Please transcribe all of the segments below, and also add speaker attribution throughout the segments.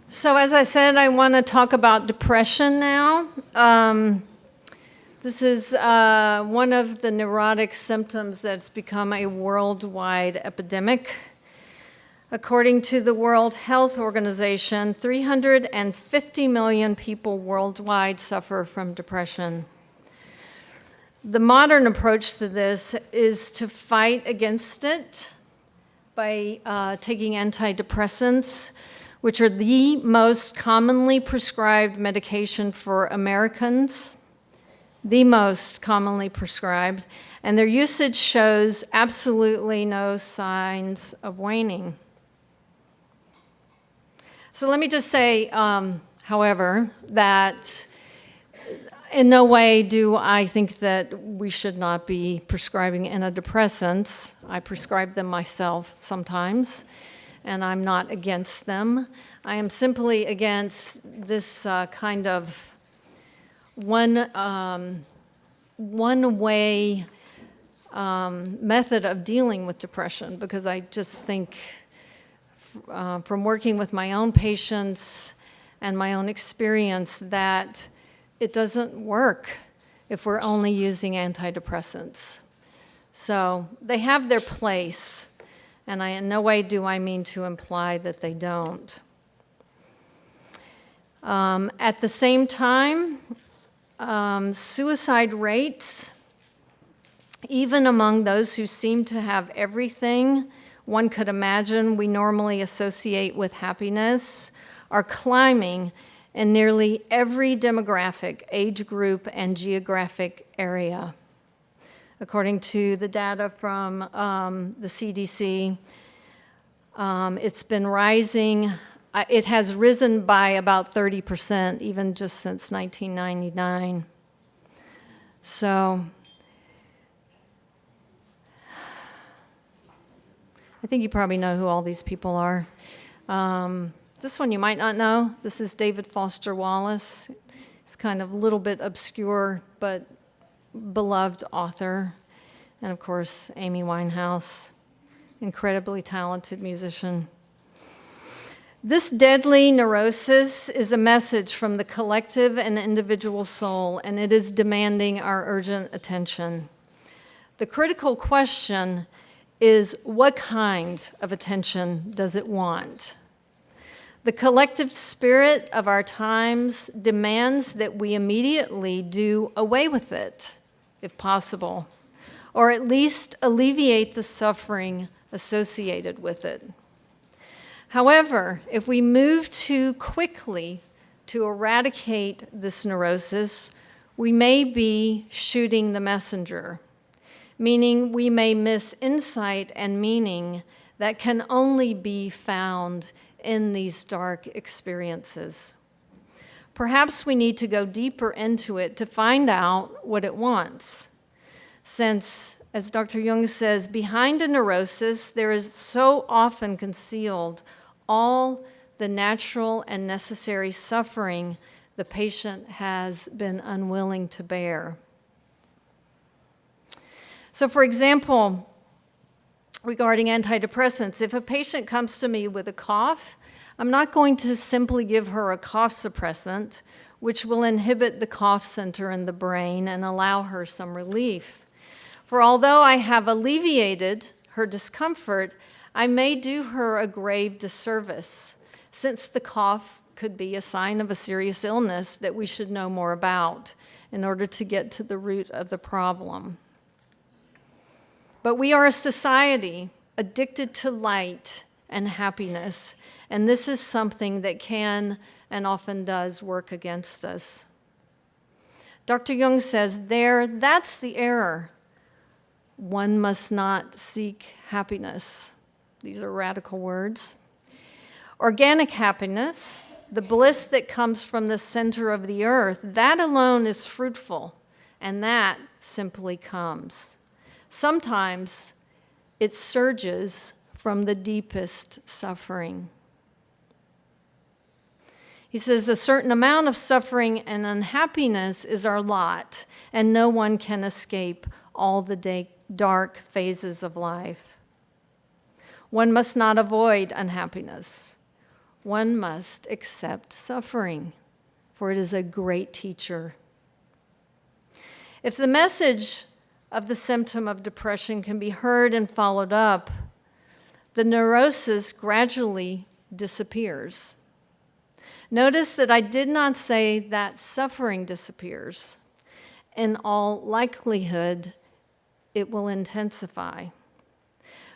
Speaker 1: So as I said, I want to talk about depression now. This is one of the neurotic symptoms that's become a worldwide epidemic. According to the World Health Organization, 350 million people worldwide suffer from depression. The modern approach to this is to fight against it by taking antidepressants, which are the most commonly prescribed medication for Americans, the most commonly prescribed, and their usage shows absolutely no signs of waning. So let me just say, however, that in no way do I think that we should not be prescribing antidepressants. I prescribe them myself sometimes, and I'm not against them. I am simply against this kind of one-way method of dealing with depression, because I just think from working with my own patients and my own experience that it doesn't work if we're only using antidepressants. So they have their place, and in no way do I mean to imply that they don't. At the same time, suicide rates, even among those who seem to have everything one could imagine we normally associate with happiness, are climbing in nearly every demographic, age group, and geographic area. According to the data from the CDC, it's been rising. It has risen by about 30%, even just since 1999. So I think you probably know who all these people are. This one you might not know. This is David Foster Wallace. He's kind of a little bit obscure, but beloved author. And of course, Amy Winehouse, incredibly talented musician. This deadly neurosis is a message from the collective and individual soul, and it is demanding our urgent attention. The critical question is, what kind of attention does it want? The collective spirit of our times demands that we immediately do away with it, if possible, or at least alleviate the suffering associated with it. However, if we move too quickly to eradicate this neurosis, we may be shooting the messenger, meaning we may miss insight and meaning that can only be found in these dark experiences. Perhaps we need to go deeper into it to find out what it wants. Since, as Dr. Jung says, behind a neurosis, there is so often concealed all the natural and necessary suffering the patient has been unwilling to bear. So, for example, regarding antidepressants, if a patient comes to me with a cough, I'm not going to simply give her a cough suppressant, which will inhibit the cough center in the brain and allow her some relief. For although I have alleviated her discomfort, I may do her a grave disservice, since the cough could be a sign of a serious illness that we should know more about in order to get to the root of the problem. But we are a society addicted to light and happiness, and this is something that can and often does work against us. Dr. Jung says that's the error. One must not seek happiness. These are radical words. Organic happiness, the bliss that comes from the center of the earth, that alone is fruitful, and that simply comes. Sometimes it surges from the deepest suffering. He says a certain amount of suffering and unhappiness is our lot, and no one can escape all the dark phases of life. One must not avoid unhappiness one must accept suffering, for it is a great teacher. If the message of the symptom of depression can be heard and followed up, the neurosis gradually disappears. Notice that I did not say that suffering disappears. In all likelihood, it will intensify.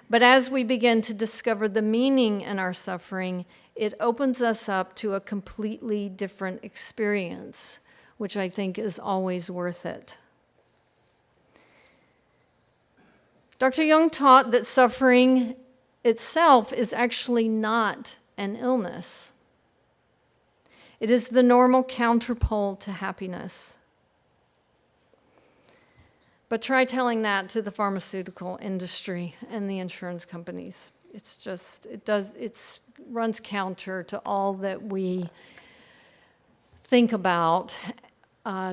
Speaker 1: But as we begin to discover the meaning in our suffering, it opens us up to a completely different experience, which I think is always worth it. Dr. Jung taught that suffering itself is actually not an illness. It is the normal counterpole to happiness. But try telling that to the pharmaceutical industry and the insurance companies. It runs counter to all that we think about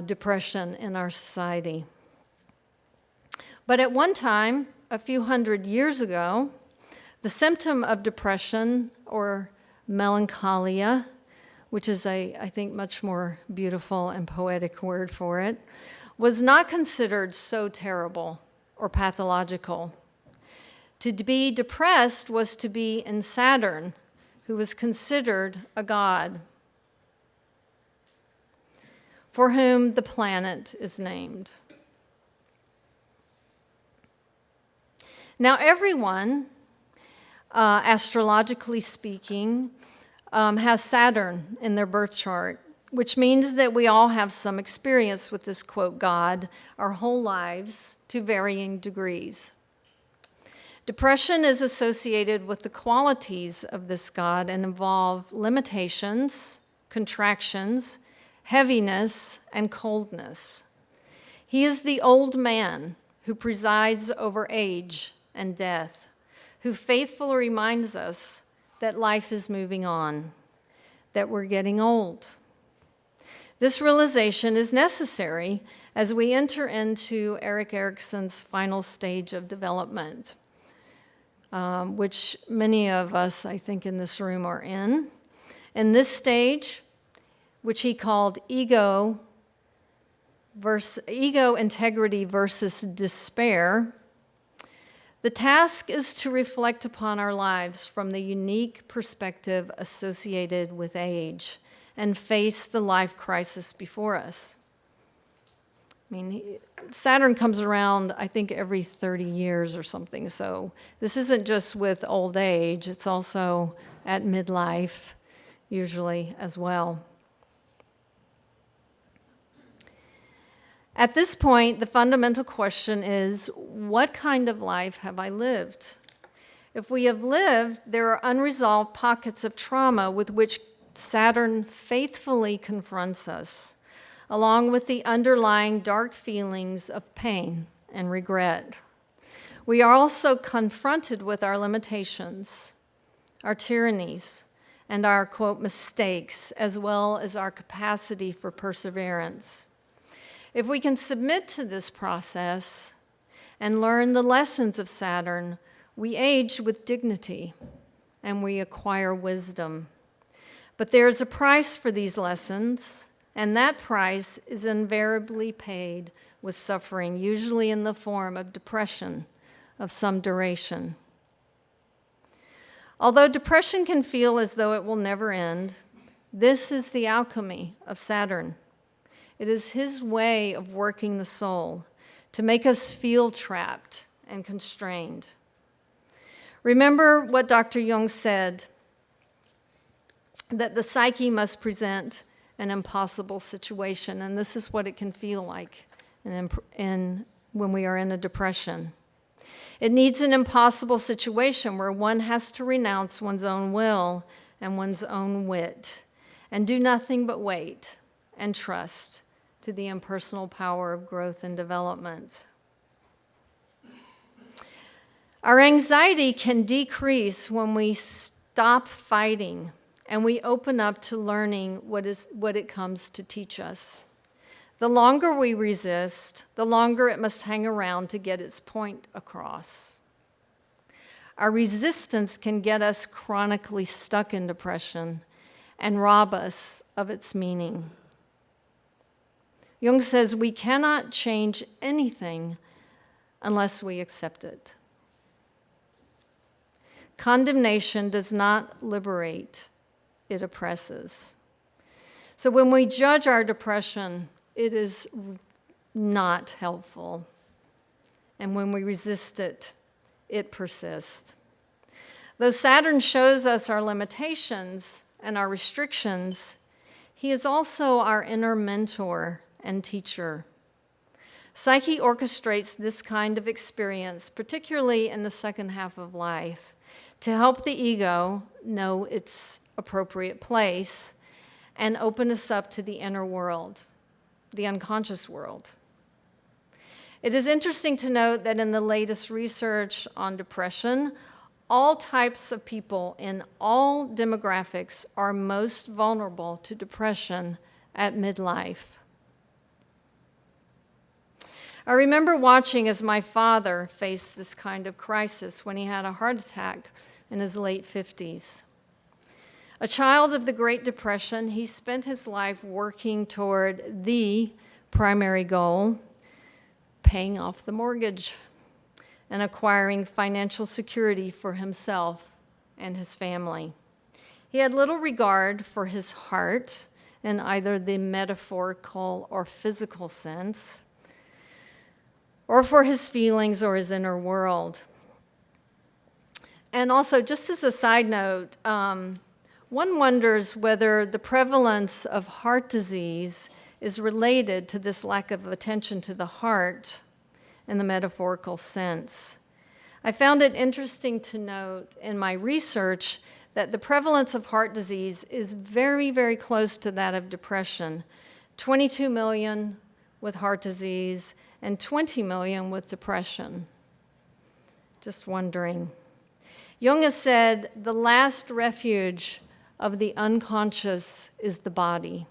Speaker 1: depression in our society. But at one time, a few hundred years ago, the symptom of depression or melancholia, which is I think much more beautiful and poetic word for it, was not considered so terrible or pathological. To be depressed was to be in Saturn, who was considered a god, for whom the planet is named. Now, everyone, astrologically speaking, has Saturn in their birth chart, which means that we all have some experience with this, quote, God, our whole lives to varying degrees. Depression is associated with the qualities of this God and involve limitations, contractions, heaviness, and coldness. He is the old man who presides over age and death, who faithfully reminds us that life is moving on, that we're getting old. This realization is necessary as we enter into Erik Erikson's final stage of development, which many of us, I think, in this room are in. In this stage, which he called ego integrity versus despair, the task is to reflect upon our lives from the unique perspective associated with age and face the life crisis before us. I mean, Saturn comes around, I think, every 30 years or something. So this isn't just with old age, it's also at midlife, usually as well. At this point, the fundamental question is, what kind of life have I lived? If we have lived, there are unresolved pockets of trauma with which Saturn faithfully confronts us, along with the underlying dark feelings of pain and regret. We are also confronted with our limitations, our tyrannies, and our, quote, mistakes, as well as our capacity for perseverance. If we can submit to this process and learn the lessons of Saturn, we age with dignity and we acquire wisdom. But there's a price for these lessons, and that price is invariably paid with suffering, usually in the form of depression of some duration. Although depression can feel as though it will never end, this is the alchemy of Saturn. It is his way of working the soul to make us feel trapped and constrained. Remember what Dr. Jung said, that the psyche must present an impossible situation, and this is what it can feel like when we are in a depression. It needs an impossible situation where one has to renounce one's own will and one's own wit and do nothing but wait and trust to the impersonal power of growth and development. Our anxiety can decrease when we stop fighting and we open up to learning what it comes to teach us. The longer we resist, the longer it must hang around to get its point across. Our resistance can get us chronically stuck in depression and rob us of its meaning. Jung says we cannot change anything unless we accept it. Condemnation does not liberate, it oppresses. So when we judge our depression, it is not helpful. And when we resist it, it persists. Though Saturn shows us our limitations and our restrictions, he is also our inner mentor and teacher. Psyche orchestrates this kind of experience, particularly in the second half of life, to help the ego know its appropriate place and open us up to the inner world, the unconscious world. It is interesting to note that in the latest research on depression, all types of people in all demographics are most vulnerable to depression at midlife. I remember watching as my father faced this kind of crisis when he had a heart attack in his late 50s. A child of the Great Depression, he spent his life working toward the primary goal, paying off the mortgage and acquiring financial security for himself and his family. He had little regard for his heart in either the metaphorical or physical sense, or for his feelings or his inner world. And also, just as a side note, one wonders whether the prevalence of heart disease is related to this lack of attention to the heart in the metaphorical sense. I found it interesting to note in my research that the prevalence of heart disease is very, very close to that of depression. 22 million with heart disease and 20 million with depression. Just wondering. Jung has said, the last refuge of the unconscious is the body.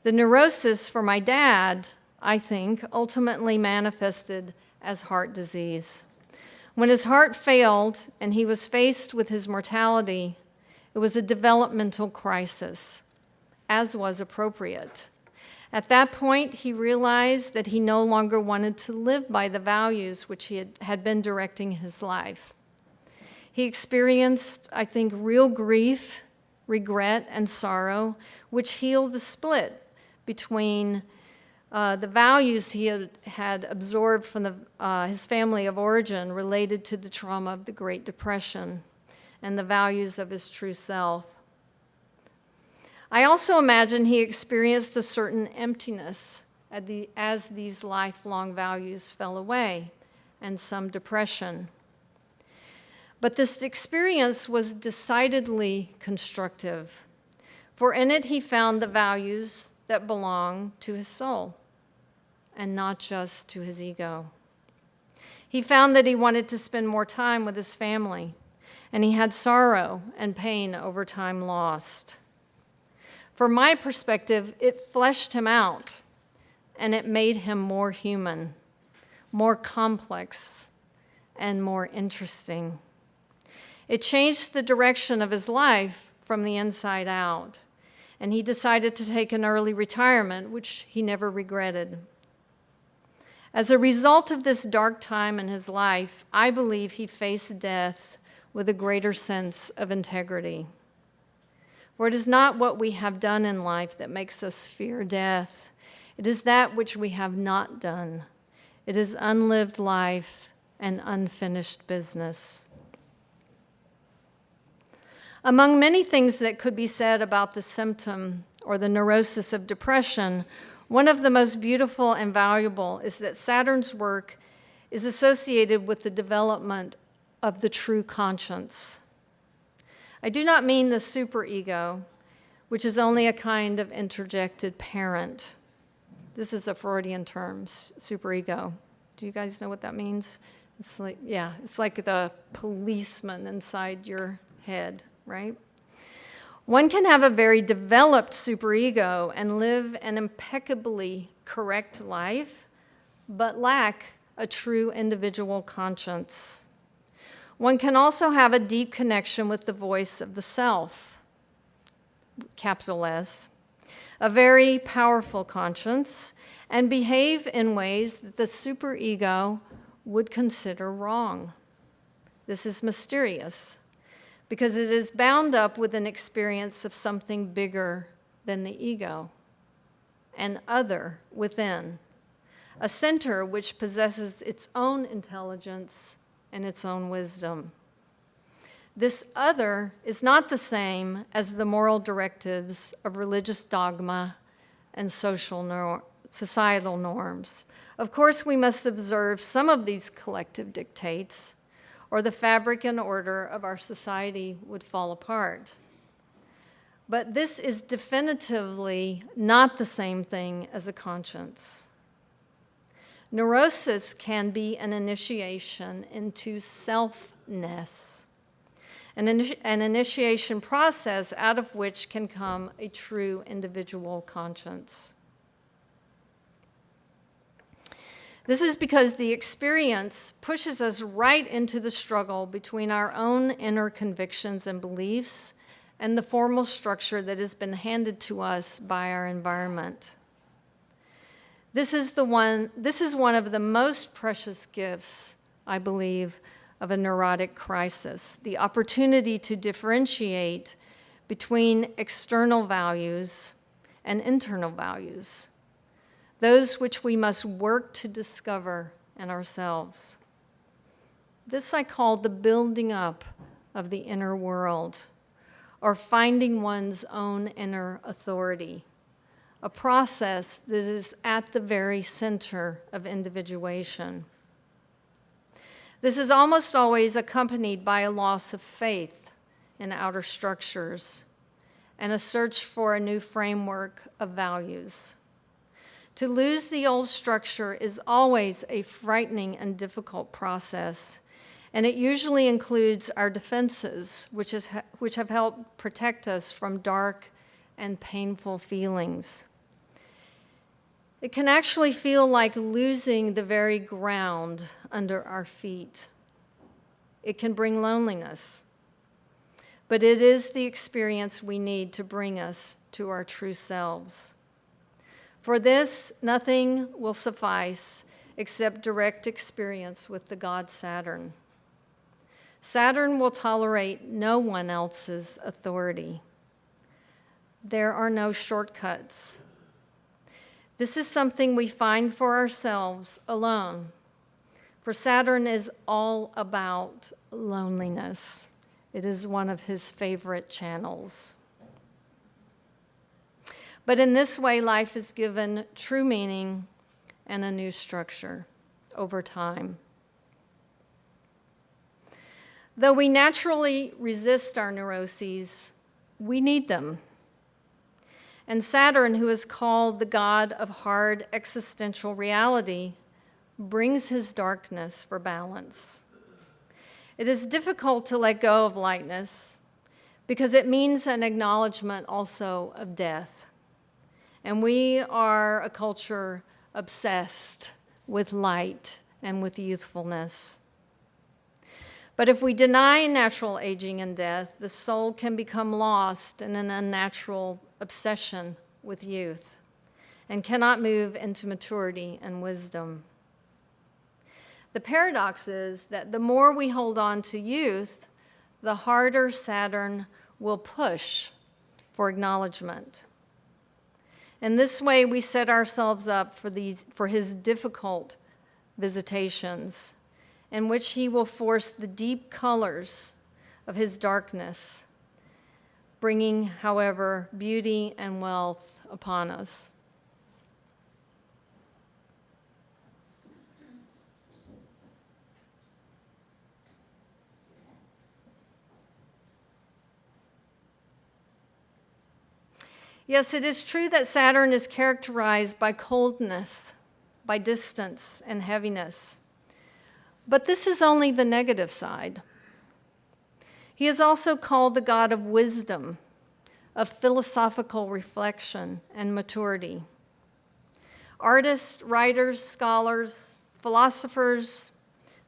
Speaker 1: The neurosis for my dad, I think, ultimately manifested as heart disease. When his heart failed and he was faced with his mortality, it was a developmental crisis, as was appropriate. At that point, he realized that he no longer wanted to live by the values which he had been directing his life. He experienced, I think, real grief, regret, and sorrow, which healed the split between the values he had absorbed from his family of origin related to the trauma of the Great Depression and the values of his true self. I also imagine he experienced a certain emptiness as these lifelong values fell away, and some depression. But this experience was decidedly constructive, for in it he found the values that belong to his soul and not just to his ego. He found that he wanted to spend more time with his family, and he had sorrow and pain over time lost. From my perspective, it fleshed him out, and it made him more human, more complex, and more interesting. It changed the direction of his life from the inside out, and he decided to take an early retirement, which he never regretted. As a result of this dark time in his life, I believe he faced death with a greater sense of integrity. For it is not what we have done in life that makes us fear death. It is that which we have not done. It is unlived life and unfinished business. Among many things that could be said about the symptom or the neurosis of depression, one of the most beautiful and valuable is that Saturn's work is associated with the development of the true conscience. I do not mean the superego, which is only a kind of interjected parent. This is a Freudian term, superego. Do you guys know what that means? It's like the policeman inside your head, right? One can have a very developed superego and live an impeccably correct life, but lack a true individual conscience. One can also have a deep connection with the voice of the self, capital S, a very powerful conscience, and behave in ways that the superego would consider wrong. This is mysterious because it is bound up with an experience of something bigger than the ego, an other within, a center which possesses its own intelligence and its own wisdom. This other is not the same as the moral directives of religious dogma and societal norms. Of course, we must observe some of these collective dictates, or the fabric and order of our society would fall apart. But this is definitively not the same thing as a conscience. Neurosis can be an initiation into selfness, an initiation process out of which can come a true individual conscience. This is because the experience pushes us right into the struggle between our own inner convictions and beliefs and the formal structure that has been handed to us by our environment. This is one of the most precious gifts, I believe, of a neurotic crisis, the opportunity to differentiate between external values and internal values, those which we must work to discover in ourselves. This I call the building up of the inner world, or finding one's own inner authority, a process that is at the very center of individuation. This is almost always accompanied by a loss of faith in outer structures and a search for a new framework of values. To lose the old structure is always a frightening and difficult process, and it usually includes our defenses, which have helped protect us from dark and painful feelings. It can actually feel like losing the very ground under our feet. It can bring loneliness, but it is the experience we need to bring us to our true selves. For this, nothing will suffice except direct experience with the god Saturn. Saturn will tolerate no one else's authority. There are no shortcuts. This is something we find for ourselves alone. For Saturn is all about loneliness. It is one of his favorite channels. But in this way, life is given true meaning and a new structure over time. Though we naturally resist our neuroses, we need them. And Saturn, who is called the god of hard existential reality, brings his darkness for balance. It is difficult to let go of lightness because it means an acknowledgement also of death. And we are a culture obsessed with light and with youthfulness. But if we deny natural aging and death, the soul can become lost in an unnatural obsession with youth and cannot move into maturity and wisdom. The paradox is that the more we hold on to youth, the harder Saturn will push for acknowledgement. In this way, we set ourselves up for his difficult visitations, in which he will force the deep colors of his darkness, bringing, however, beauty and wealth upon us. Yes, it is true that Saturn is characterized by coldness, by distance, and heaviness. But this is only the negative side. He is also called the god of wisdom, of philosophical reflection and maturity. Artists, writers, scholars, philosophers,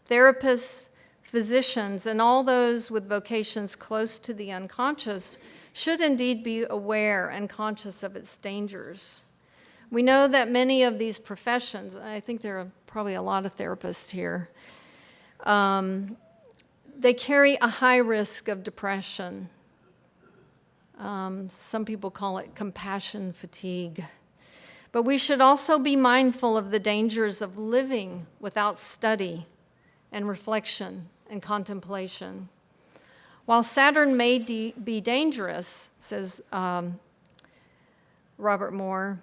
Speaker 1: therapists, physicians, and all those with vocations close to the unconscious should indeed be aware and conscious of its dangers. We know that many of these professions, I think there are probably a lot of therapists here, they carry a high risk of depression. Some people call it compassion fatigue. But we should also be mindful of the dangers of living without study and reflection and contemplation. While Saturn may be dangerous, says Robert Moore,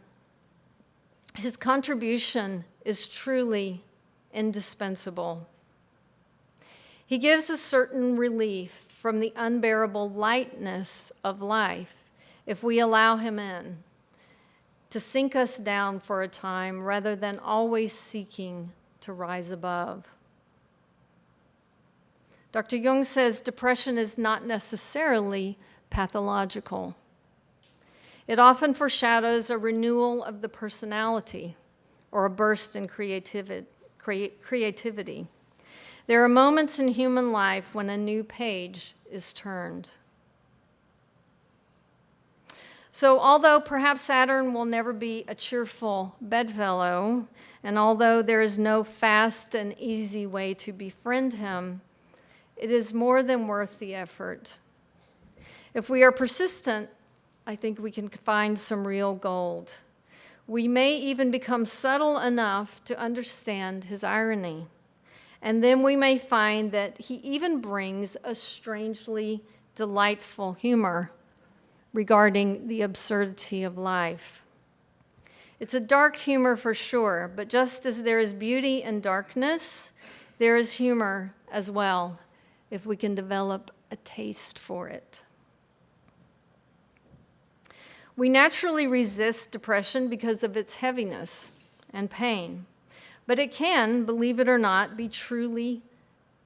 Speaker 1: his contribution is truly indispensable. He gives a certain relief from the unbearable lightness of life if we allow him in, to sink us down for a time rather than always seeking to rise above. Dr. Jung says depression is not necessarily pathological. It often foreshadows a renewal of the personality or a burst in creativity. There are moments in human life when a new page is turned. So although perhaps Saturn will never be a cheerful bedfellow, and although there is no fast and easy way to befriend him, it is more than worth the effort. If we are persistent, I think we can find some real gold. We may even become subtle enough to understand his irony. And then we may find that he even brings a strangely delightful humor regarding the absurdity of life. It's a dark humor for sure, but just as there is beauty in darkness, there is humor as well, if we can develop a taste for it. We naturally resist depression because of its heaviness and pain, but it can, believe it or not, be truly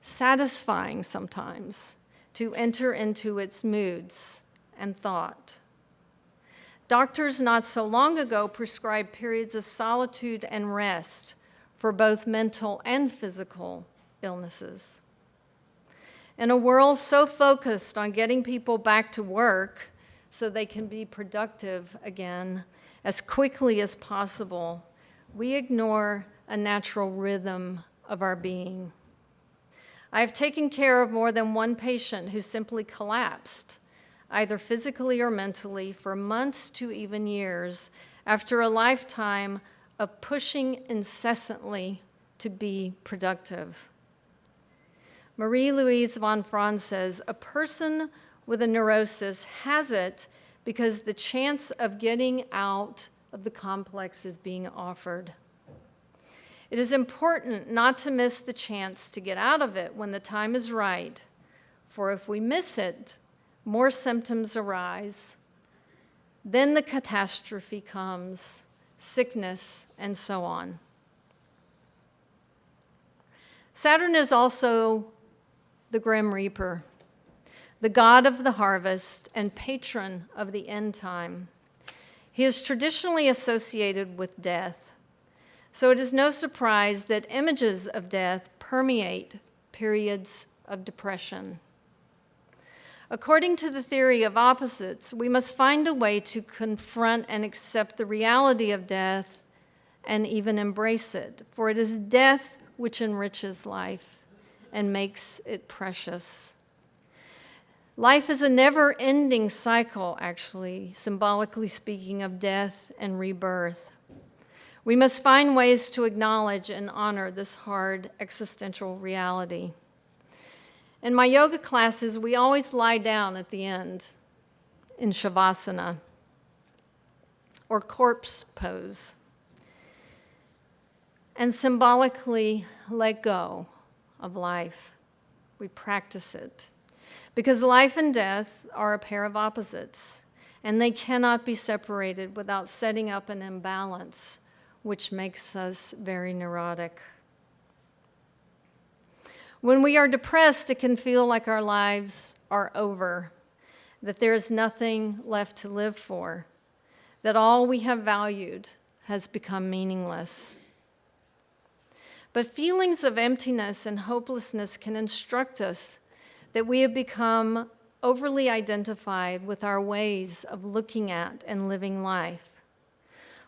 Speaker 1: satisfying sometimes to enter into its moods and thought. Doctors not so long ago prescribed periods of solitude and rest for both mental and physical illnesses. In a world so focused on getting people back to work so they can be productive again as quickly as possible, we ignore a natural rhythm of our being. I have taken care of more than one patient who simply collapsed, either physically or mentally, for months to even years after a lifetime of pushing incessantly to be productive. Marie-Louise von Franz says, a person with a neurosis has it because the chance of getting out of the complex is being offered. It is important not to miss the chance to get out of it when the time is right, for if we miss it, more symptoms arise. Then the catastrophe comes, sickness, and so on. Saturn is also the Grim Reaper, the god of the harvest and patron of the end time. He is traditionally associated with death, so it is no surprise that images of death permeate periods of depression. According to the theory of opposites, we must find a way to confront and accept the reality of death and even embrace it, for it is death which enriches life and makes it precious. Life is a never-ending cycle, actually, symbolically speaking, of death and rebirth. We must find ways to acknowledge and honor this hard existential reality. In my yoga classes, we always lie down at the end in shavasana or corpse pose and symbolically let go of life. We practice it because life and death are a pair of opposites, and they cannot be separated without setting up an imbalance, which makes us very neurotic. When we are depressed, it can feel like our lives are over, that there is nothing left to live for, that all we have valued has become meaningless. But feelings of emptiness and hopelessness can instruct us that we have become overly identified with our ways of looking at and living life.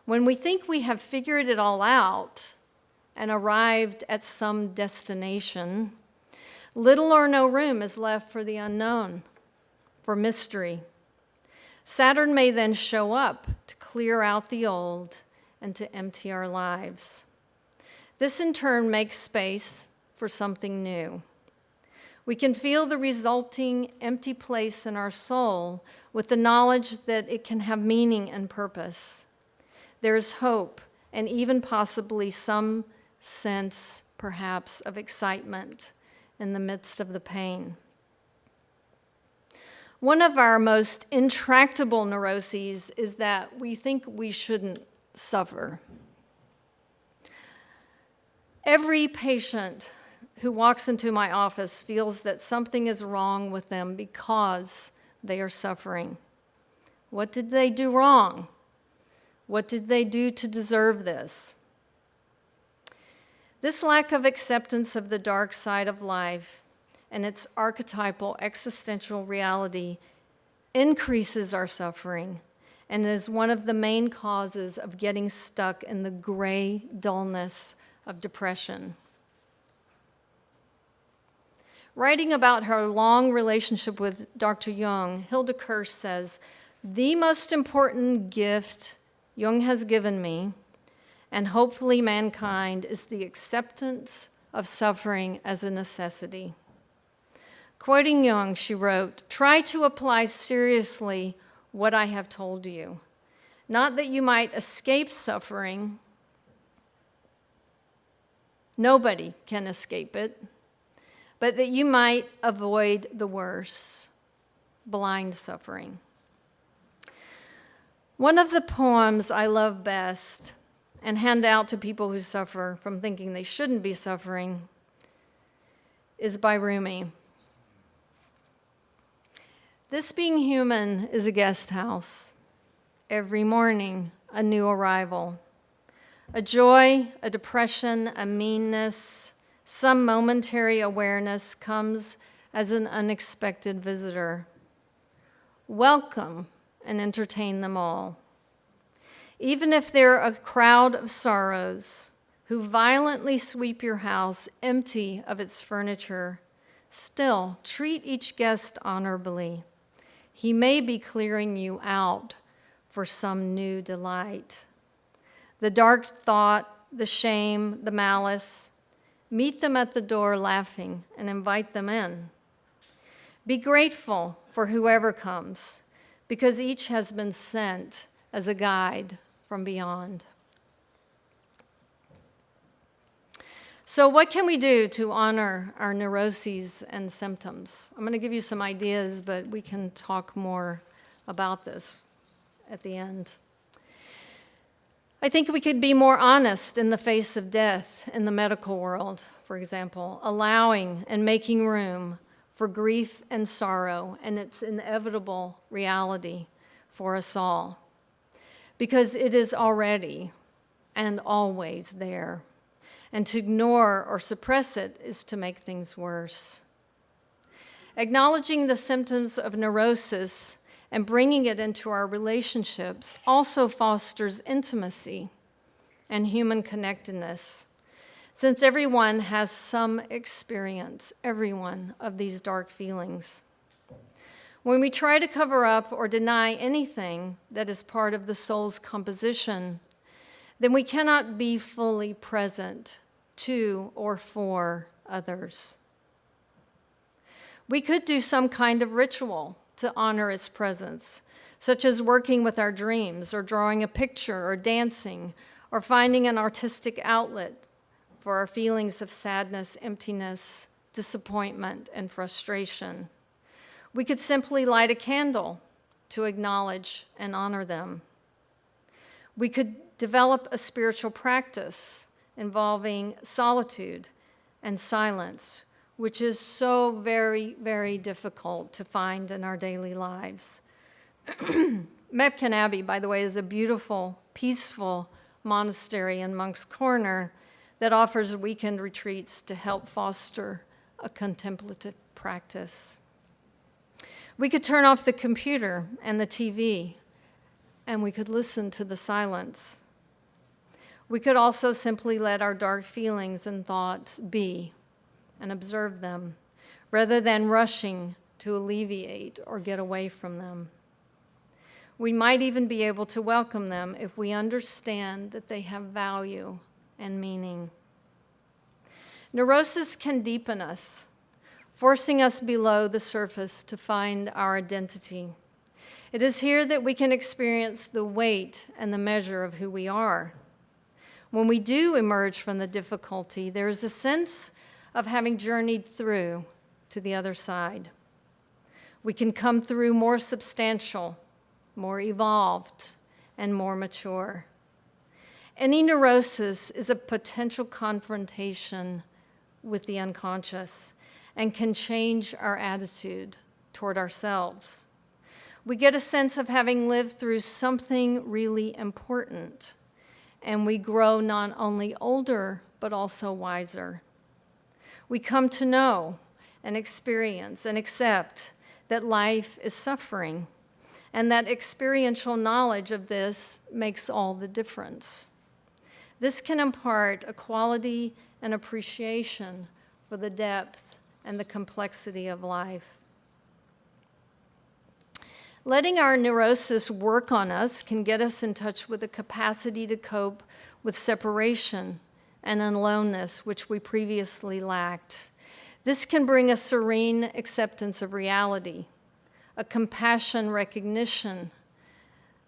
Speaker 1: When we think we have figured it all out and arrived at some destination, little or no room is left for the unknown, for mystery. Saturn may then show up to clear out the old and to empty our lives. This in turn makes space for something new. We can feel the resulting empty place in our soul with the knowledge that it can have meaning and purpose. There is hope and even possibly some sense, perhaps, of excitement in the midst of the pain. One of our most intractable neuroses is that we think we shouldn't suffer. Every patient who walks into my office feels that something is wrong with them because they are suffering. What did they do wrong? What did they do to deserve this? This lack of acceptance of the dark side of life and its archetypal existential reality increases our suffering and is one of the main causes of getting stuck in the gray dullness of depression. Writing about her long relationship with Dr. Jung, Hilda Kirsch says, "The most important gift Jung has given me, and hopefully mankind, is the acceptance of suffering as a necessity." Quoting Jung, she wrote, "Try to apply seriously what I have told you, not that you might escape suffering. Nobody can escape it, but that you might avoid the worse, blind suffering." One of the poems I love best and hand out to people who suffer from thinking they shouldn't be suffering is by Rumi. This being human is a guest house. Every morning, a new arrival. A joy, a depression, a meanness, some momentary awareness comes as an unexpected visitor. Welcome and entertain them all. Even if they're a crowd of sorrows who violently sweep your house empty of its furniture, still treat each guest honorably. He may be clearing you out for some new delight. The dark thought, the shame, the malice, meet them at the door laughing and invite them in. Be grateful for whoever comes, because each has been sent as a guide from beyond. So what can we do to honor our neuroses and symptoms? I'm going to give you some ideas, but we can talk more about this at the end. I think we could be more honest in the face of death in the medical world, for example, allowing and making room for grief and sorrow and its inevitable reality for us all, because it is already and always there. And to ignore or suppress it is to make things worse. Acknowledging the symptoms of neurosis and bringing it into our relationships also fosters intimacy and human connectedness, since everyone has some experience, everyone, of these dark feelings. When we try to cover up or deny anything that is part of the soul's composition, then we cannot be fully present to or for others. We could do some kind of ritual to honor its presence, such as working with our dreams or drawing a picture or dancing or finding an artistic outlet for our feelings of sadness, emptiness, disappointment, and frustration. We could simply light a candle to acknowledge and honor them. We could develop a spiritual practice involving solitude and silence, which is so very, very difficult to find in our daily lives. Mepkin Abbey, by the way, is a beautiful, peaceful monastery in Monk's Corner that offers weekend retreats to help foster a contemplative practice. We could turn off the computer and the TV, and we could listen to the silence. We could also simply let our dark feelings and thoughts be and observe them, rather than rushing to alleviate or get away from them. We might even be able to welcome them if we understand that they have value and meaning. Neurosis can deepen us, forcing us below the surface to find our identity. It is here that we can experience the weight and the measure of who we are. When we do emerge from the difficulty, there is a sense of having journeyed through to the other side. We can come through more substantial, more evolved, and more mature. Any neurosis is a potential confrontation with the unconscious and can change our attitude toward ourselves. We get a sense of having lived through something really important, and we grow not only older, but also wiser. We come to know and experience and accept that life is suffering, and that experiential knowledge of this makes all the difference. This can impart a quality and appreciation for the depth and the complexity of life. Letting our neurosis work on us can get us in touch with the capacity to cope with separation and aloneness, which we previously lacked. This can bring a serene acceptance of reality, a compassionate recognition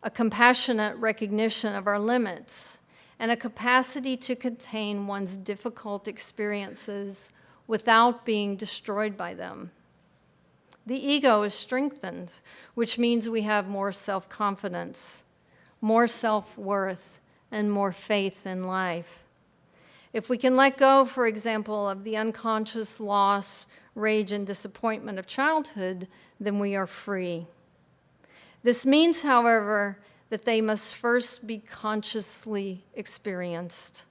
Speaker 1: of our limits, and a capacity to contain one's difficult experiences without being destroyed by them. The ego is strengthened, which means we have more self-confidence, more self-worth, and more faith in life. If we can let go, for example, of the unconscious loss, rage, and disappointment of childhood, then we are free. This means, however, that they must first be consciously experienced,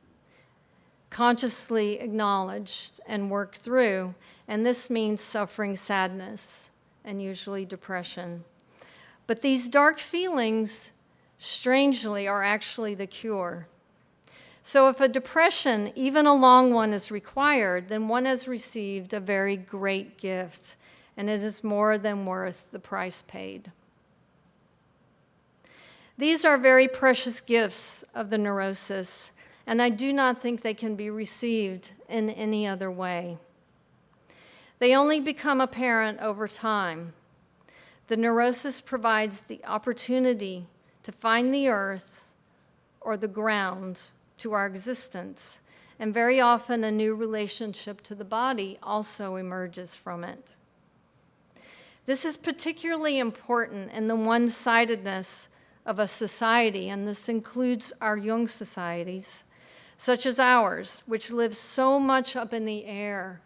Speaker 1: consciously acknowledged and worked through, and this means suffering sadness and usually depression. But these dark feelings, strangely, are actually the cure. So if a depression, even a long one, is required, then one has received a very great gift, and it is more than worth the price paid. These are very precious gifts of the neurosis, and I do not think they can be received in any other way. They only become apparent over time. The neurosis provides the opportunity to find the earth or the ground to our existence, and very often a new relationship to the body also emerges from it. This is particularly important in the one-sidedness of a society, and this includes our Jung societies, such as ours, which live so much up in the air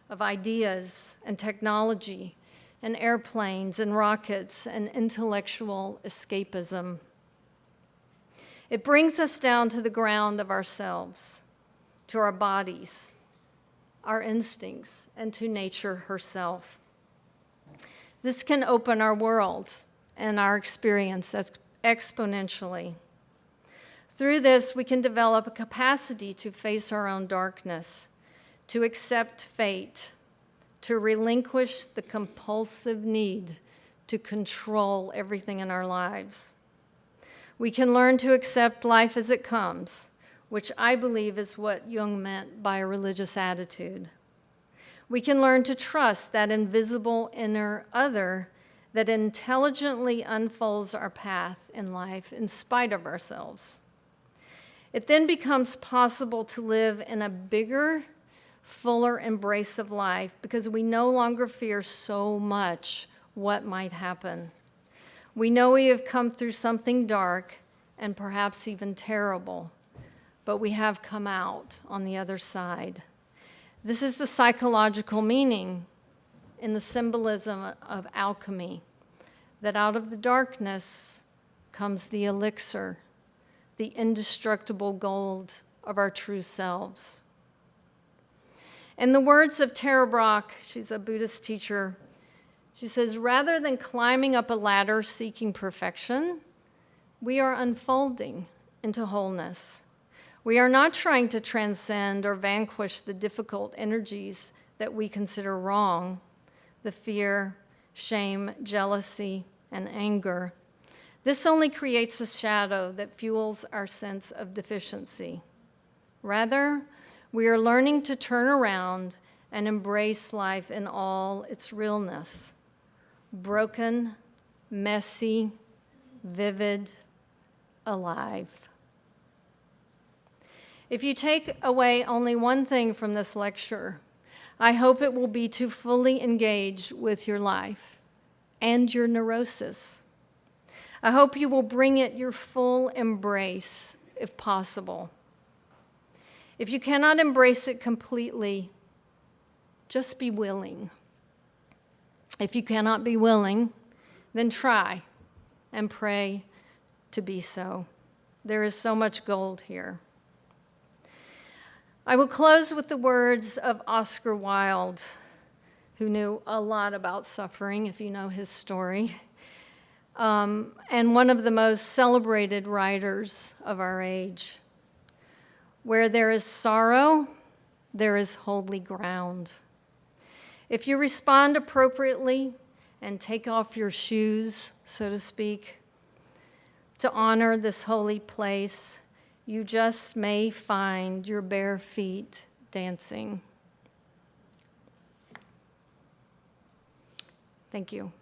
Speaker 1: of ideas and technology and airplanes and rockets and intellectual escapism. It brings us down to the ground of ourselves, to our bodies, our instincts, and to nature herself. This can open our world and our experience exponentially. Through this, we can develop a capacity to face our own darkness, to accept fate, to relinquish the compulsive need to control everything in our lives. We can learn to accept life as it comes, which I believe is what Jung meant by a religious attitude. We can learn to trust that invisible inner other that intelligently unfolds our path in life in spite of ourselves. It then becomes possible to live in a bigger, fuller embrace of life because we no longer fear so much what might happen. We know we have come through something dark and perhaps even terrible, but we have come out on the other side. This is the psychological meaning in the symbolism of alchemy, that out of the darkness comes the elixir, the indestructible gold of our true selves. In the words of Tara Brach, she's a Buddhist teacher, she says, rather than climbing up a ladder seeking perfection, we are unfolding into wholeness. We are not trying to transcend or vanquish the difficult energies that we consider wrong, the fear, shame, jealousy, and anger. This only creates a shadow that fuels our sense of deficiency. Rather, we are learning to turn around and embrace life in all its realness. Broken, messy, vivid, alive. If you take away only one thing from this lecture, I hope it will be to fully engage with your life and your neurosis. I hope you will bring it your full embrace, if possible. If you cannot embrace it completely, just be willing. If you cannot be willing, then try and pray to be so. There is so much gold here. I will close with the words of Oscar Wilde, who knew a lot about suffering, if you know his story, and one of the most celebrated writers of our age. Where there is sorrow, there is holy ground. If you respond appropriately and take off your shoes, so to speak, to honor this holy place, you just may find your bare feet dancing. Thank you.